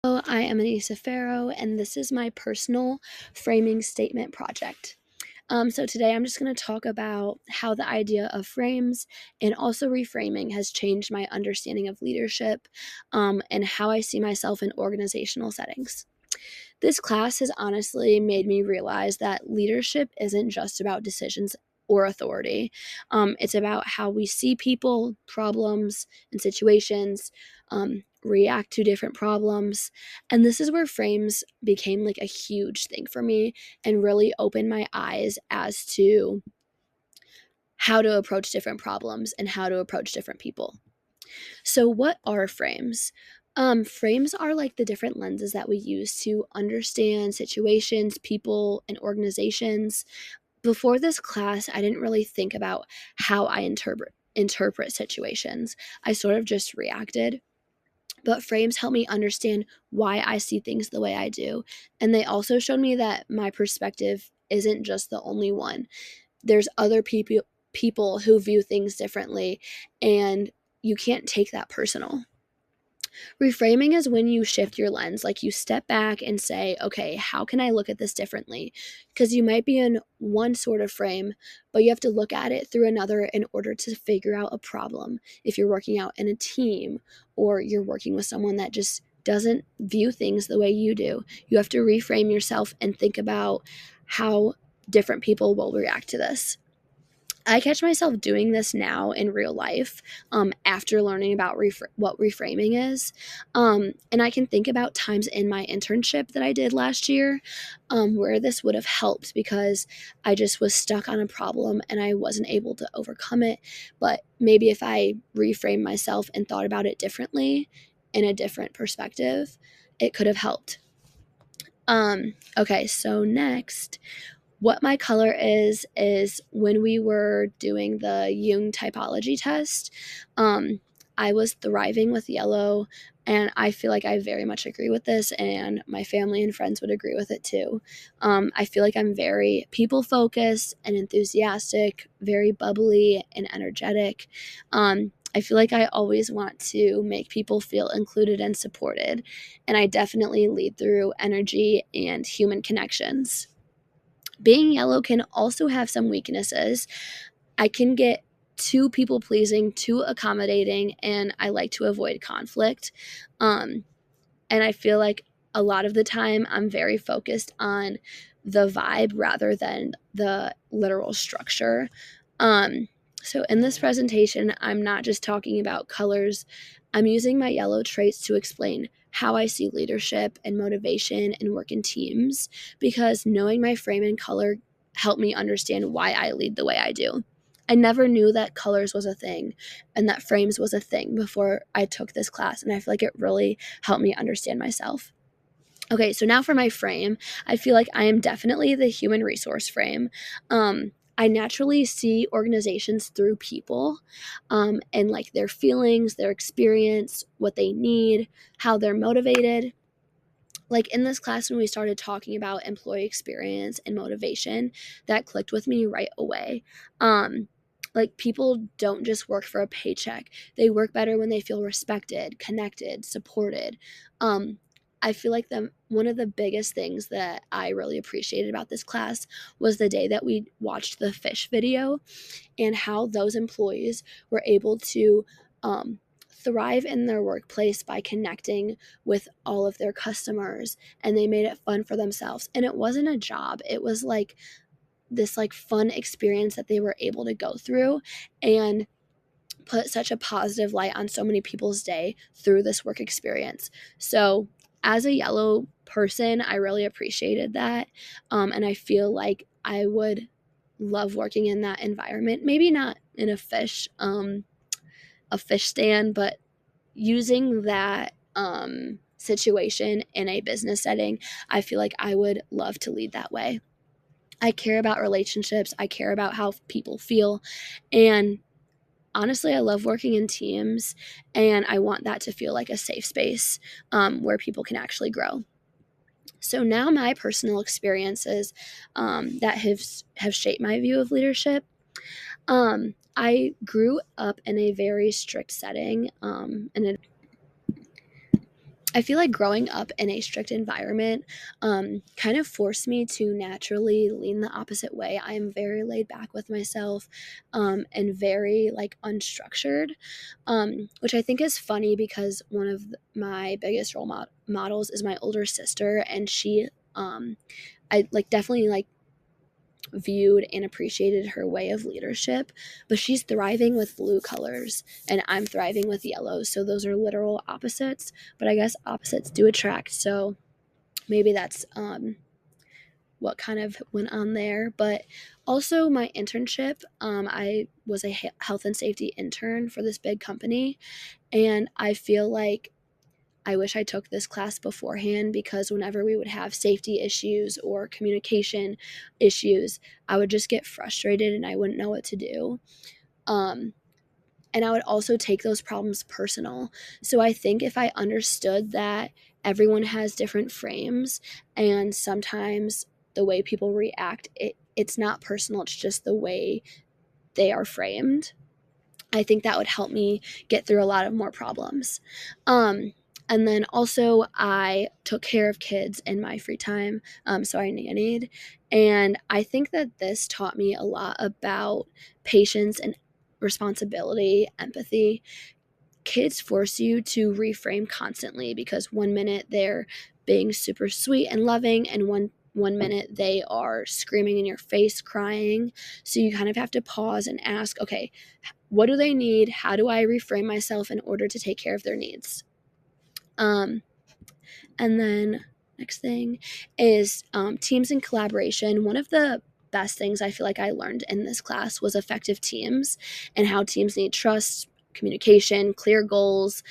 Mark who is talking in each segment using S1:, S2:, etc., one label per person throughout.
S1: Hello, I am Anissa Farrow, and this is my personal framing statement project. So today I'm just going to talk about how the idea of frames and also reframing has changed my understanding of leadership, and how I see myself in organizational settings. This class has honestly made me realize that leadership isn't just about decisions or authority. It's about how we see people, problems, and situations, react to different problems. And this is where frames became like a huge thing for me and really opened my eyes as to how to approach different problems and how to approach different people. So, what are frames? Frames are like the different lenses that we use to understand situations, people, and organizations. Before this class, I didn't really think about how I interpret situations. I sort of just reacted. But frames help me understand why I see things the way I do. And they also showed me that my perspective isn't just the only one. There's other people who view things differently, and you can't take that personal. Reframing is when you shift your lens, like you step back and say, okay, how can I look at this differently? Because you might be in one sort of frame, but you have to look at it through another in order to figure out a problem. If you're working out in a team or you're working with someone that just doesn't view things the way you do, you have to reframe yourself and think about how different people will react to this. I catch myself doing this now in real life, after learning about what reframing is. And I can think about times in my internship that I did last year, where this would have helped because I just was stuck on a problem and I wasn't able to overcome it. But maybe if I reframed myself and thought about it differently in a different perspective, it could have helped. Okay, so next, what my color is when we were doing the Jung typology test, um, I was thriving with yellow, and I feel like I very much agree with this, and my family and friends would agree with it too. I feel like I'm very people focused and enthusiastic, very bubbly and energetic. I feel like I always want to make people feel included and supported, and I definitely lead through energy and human connections. Being yellow can also have some weaknesses. I can get too people pleasing, too accommodating, and I like to avoid conflict. Um, and I feel like a lot of the time I'm very focused on the vibe rather than the literal structure. Um, so in this presentation, I'm not just talking about colors. I'm using my yellow traits to explain how I see leadership and motivation and work in teams, because knowing my frame and color helped me understand why I lead the way I do. I never knew that colors was a thing and that frames was a thing before I took this class, and I feel like it really helped me understand myself. Okay, so now for my frame, I feel like I am definitely the human resource frame. I naturally see organizations through people, and like their feelings, their experience, what they need, how they're motivated. Like in this class, when we started talking about employee experience and motivation, that clicked with me right away. Like people don't just work for a paycheck, they work better when they feel respected, connected, supported. um, I feel like one of the biggest things that I really appreciated about this class was the day that we watched the fish video, and how those employees were able to um, thrive in their workplace by connecting with all of their customers, and they made it fun for themselves. And it wasn't a job, it was like this like fun experience that they were able to go through and put such a positive light on so many people's day through this work experience. So as a yellow person, I really appreciated that, and I feel like I would love working in that environment. Maybe not in a fish stand, but using that situation in a business setting, I feel like I would love to lead that way. I care about relationships. I care about how people feel. And honestly, I love working in teams, and I want that to feel like a safe space, where people can actually grow. So now my personal experiences, that have shaped my view of leadership. I grew up in a very strict setting, I feel like growing up in a strict environment kind of forced me to naturally lean the opposite way. I am very laid back with myself and very like unstructured, which I think is funny because one of my biggest models is my older sister, and I like definitely like viewed and appreciated her way of leadership, but she's thriving with blue colors and I'm thriving with yellow. So those are literal opposites, but I guess opposites do attract. So maybe that's what kind of went on there. But also, my internship, I was a health and safety intern for this big company, and I feel like I wish I took this class beforehand because whenever we would have safety issues or communication issues, I would just get frustrated and I wouldn't know what to do. Um, and I would also take those problems personal. So I think if I understood that everyone has different frames and sometimes the way people react, it's not personal, it's just the way they are framed. I think that would help me get through a lot of more problems. And then also, I took care of kids in my free time, so I nannied. And I think that this taught me a lot about patience and responsibility, empathy. Kids force you to reframe constantly because one minute they're being super sweet and loving, and one minute they are screaming in your face, crying. So you kind of have to pause and ask, okay, what do they need? How do I reframe myself in order to take care of their needs? Um, and then next thing is teams and collaboration. One of the best things I feel like I learned in this class was effective teams and how teams need trust, communication, clear goals.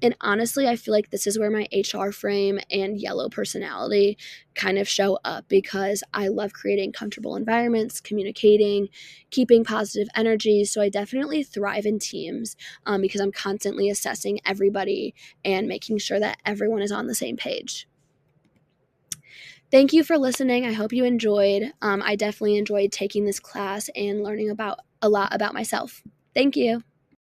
S1: And honestly, I feel like this is where my HR frame and yellow personality kind of show up because I love creating comfortable environments, communicating, keeping positive energy. So I definitely thrive in teams because I'm constantly assessing everybody and making sure that everyone is on the same page. Thank you for listening. I hope you enjoyed. I definitely enjoyed taking this class and learning about a lot about myself. Thank you.